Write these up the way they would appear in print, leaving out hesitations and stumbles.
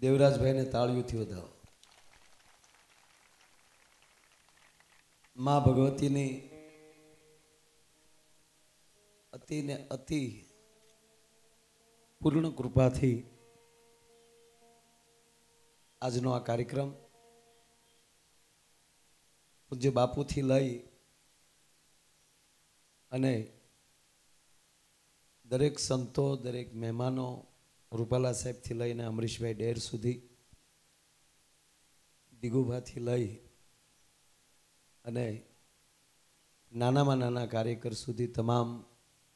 દેવરાજભાઈ ને તાળીઓથી વધાવો. માં ભગવતીની અતિ ને અતિ પૂર્ણ કૃપાથી આજનો આ કાર્યક્રમ પૂજ્ય બાપુથી લઈ અને દરેક સંતો, દરેક મહેમાનો, રૂપાલા સાહેબથી લઈને અમરીશભાઈ ડેર સુધી, દિગુભાથી લઈ અને નાનામાં નાના કાર્યકર સુધી તમામ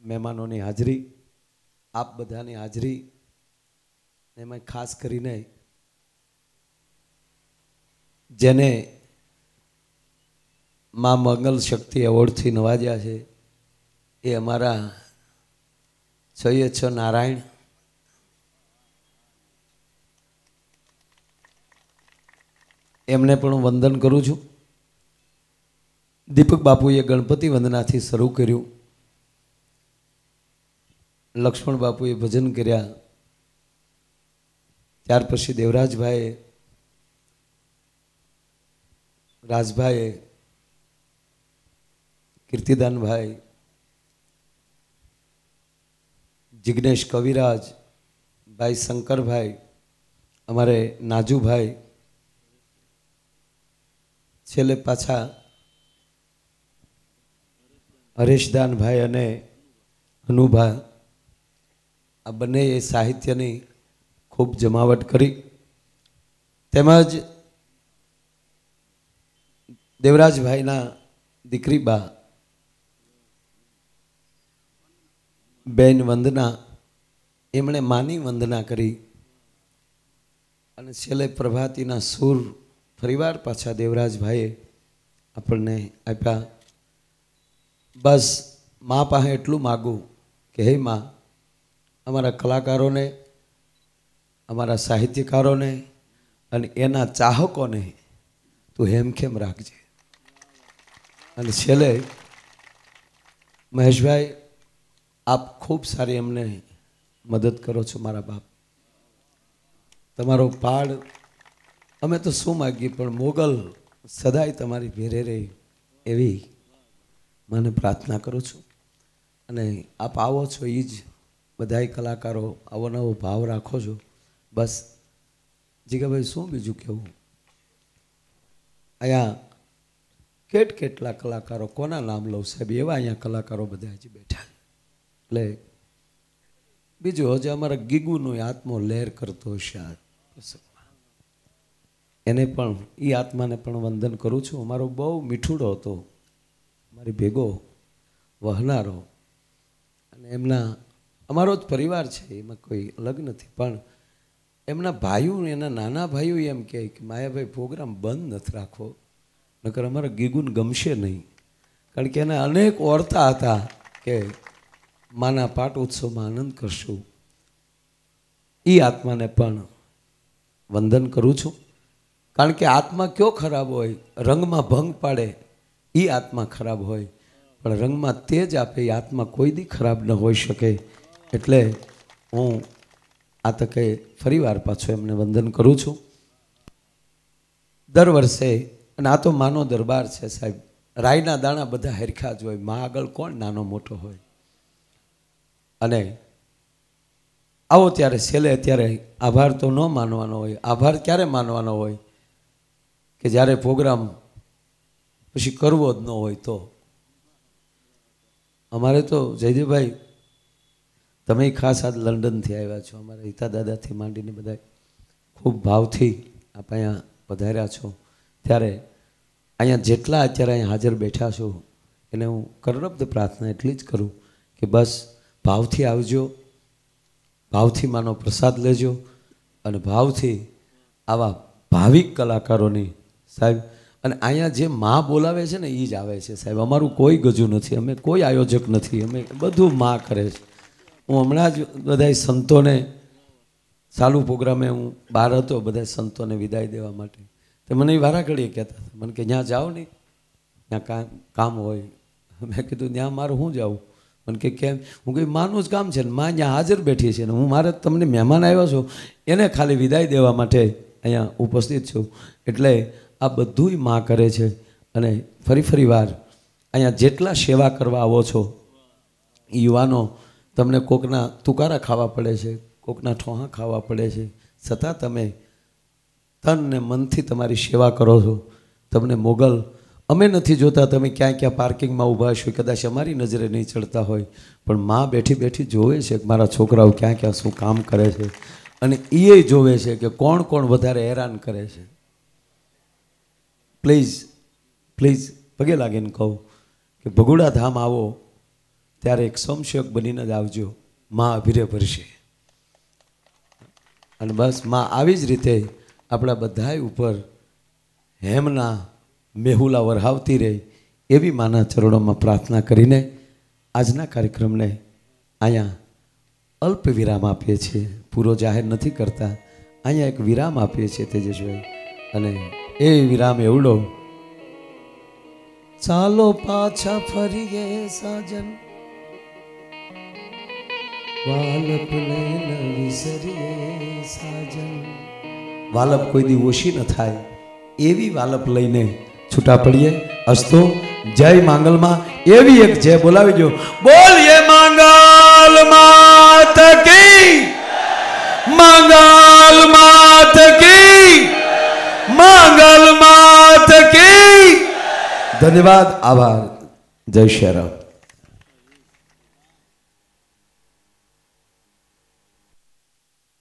મહેમાનોની હાજરી, આપ બધાની હાજરી, એમાં ખાસ કરીને જેને મા મંગલ શક્તિ એવોર્ડથી નવાજ્યા છે એ અમારા સૈયદ છ નારાયણ, એમને પણ હું વંદન કરું છું. દીપક બાપુએ ગણપતિ વંદનાથી શરૂ કર્યું, લક્ષ્મણ બાપુએ ભજન કર્યા, ત્યાર પછી દેવરાજભાઈએ, રાજભાઈએ, કીર્તિદાનભાઈ, જિગ્નેશ કવિરાજ, ભાઈ શંકરભાઈ, અમારે નાજુભાઈ, છેલ્લે પાછા હરેશદાનભાઈ અને અનુભા, આ બંને એ સાહિત્યની ખૂબ જમાવટ કરી. તેમજ દેવરાજભાઈના દીકરી બા બેન વંદના, એમણે માની વંદના કરી અને છેલ્લે પ્રભાતીના સૂર ફરીવાર પાછા દેવરાજભાઈએ આપણને આપ્યા. બસ મા પાસે એટલું માગું કે હે મા, અમારા કલાકારોને, અમારા સાહિત્યકારોને અને એના ચાહકોને તું હેમખેમ રાખજે. અને છેલ્લે મહેશભાઈ, આપ ખૂબ સારી એમને મદદ કરો છો મારા બાપ. તમારો પાડ અમે તો શું માગીએ, પણ મોગલ સદાય તમારી ભેરે રહે એવી મને પ્રાર્થના કરું છું. અને આપ આવો છો એ જ બધાય કલાકારો આવો નવો ભાવ રાખો છો. બસ જીગાભાઈ, શું બીજું કહેવું? અહીંયા કેટલા કલાકારો, કોના નામ લઉં સાહેબ, એવા અહીંયા કલાકારો બધા હજી બેઠા. એટલે બીજું હજી અમારા ગીગુનો આત્મો લહેર કરતો હશે આ પ્રસંગમાં, એને પણ, એ આત્માને પણ વંદન કરું છું. અમારો બહુ મીઠુડો હતો, મારી ભેગો વહનારો, અને એમના, અમારો જ પરિવાર છે, એમાં કોઈ અલગ નથી. પણ એમના ભાઈઓ, એના નાના ભાઈઓ એમ કહે કે માયાભાઈ પ્રોગ્રામ બંધ નથી રાખવો, નકર અમારા ગીગુને ગમશે નહીં. કારણ કે એને અનેક ઓરતા હતા કે માના પાટ ઉત્સવમાં આનંદ કરશું. એ આત્માને પણ વંદન કરું છું. કારણ કે આત્મા કયો ખરાબ હોય, રંગમાં ભંગ પાડે એ આત્મા ખરાબ હોય, પણ રંગમાં તેજ આપે એ આત્મા કોઈ દી ખરાબ ન હોઈ શકે. એટલે હું આ તકે ફરીવાર પાછો એમને વંદન કરું છું. દર વર્ષે, અને આ તો માનો દરબાર છે સાહેબ, રાયના દાણા બધા હરખા જ હોય, માં આગળ કોણ નાનો મોટો હોય. અને આવો ત્યારે છેલ્લે અત્યારે આભાર તો ન માનવાનો હોય. આભાર ક્યારે માનવાનો હોય? કે જ્યારે પ્રોગ્રામ પછી કરવો જ ન હોય તો. અમારે તો જયદેવભાઈ, તમે ખાસ આજ લંડનથી આવ્યા છો, અમારા હિતા દાદાથી માંડીને બધા ખૂબ ભાવથી આપ અહીંયા પધાર્યા છો. ત્યારે અહીંયા જેટલા અત્યારે અહીંયા હાજર બેઠા છો એને હું કરરબ્દ પ્રાર્થના એટલી જ કરું કે બસ ભાવથી આવજો, ભાવથી માનો પ્રસાદ લેજો, અને ભાવથી આવા ભાવિક કલાકારોની સાહેબ, અને અહીંયા જે માં બોલાવે છે ને એ જ આવે છે સાહેબ. અમારું કોઈ ગજુ નથી, અમે કોઈ આયોજક નથી, અમે બધું માં કરે છે. હું હમણાં જ બધા સંતોને ચાલુ પ્રોગ્રામે હું બહાર હતો, બધા સંતોને વિદાય દેવા માટે, તો મને એ વારા ઘડીએ કહેતા હતા, મને કે ત્યાં જાઓ નહીં, ત્યાં કામ હોય. મેં કીધું ત્યાં મારું શું જાવું, મને કે કેમ? હું કહ્યું માનું જ કામ છે ને, માં અહીંયા હાજર બેઠી છે ને હું મારે તમને મહેમાન આવ્યો છું એને ખાલી વિદાય દેવા માટે અહીંયા ઉપસ્થિત છું. એટલે આ બધુંય માં કરે છે. અને ફરી વાર અહીંયા જેટલા સેવા કરવા આવો છો યુવાનો, તમને કોકના તુકારા ખાવા પડે છે, કોકના ઠોહા ખાવા પડે છે, છતાં તમે તન ને મનથી તમારી સેવા કરો છો. તમને મોગલ અમે નથી જોતા, તમે ક્યાં ક્યાં પાર્કિંગમાં ઊભા છો, કદાચ અમારી નજરે નહીં ચડતા હોય, પણ માં બેઠી બેઠી જોવે છે કે મારા છોકરાઓ ક્યાં ક્યાં શું કામ કરે છે, અને એ જોવે છે કે કોણ કોણ વધારે હેરાન કરે છે. પ્લીઝ પ્લીઝ પગે લાગીને કહું કે ભગુડા ધામ આવો ત્યારે એક સમશક બનીને જ આવજો, માં અભિરે ભરશે. અને બસ માં આવી જ રીતે આપણા બધાય ઉપર હેમના મેહુલા વરહાવતી રહે એવી માના ચરણોમાં પ્રાર્થના કરીને આજના કાર્યક્રમને અહીંયા અલ્પ વિરામ આપીએ છીએ. પૂરો જાહેર નથી કરતા, અહીંયા એક વિરામ આપીએ છીએ તેજસભાઈ. અને એ વિરામ એવડો, ચાલો પાછા ફરીએ સાજન, વાલપ લઈને વિસરીએ સાજન. વાલપ કોઈ દી ઓછી ન થાય એવી વાલપ લઈને છૂટા પડીએ. અસ્તો જય માંગલમાં એવી એક જય બોલાવી દો. બોલીએ માંગલ માત કી, માંગલ માત કી, માંગલ માત કી. ધન્યવાદ, આભાર. જય શ્રી રામ.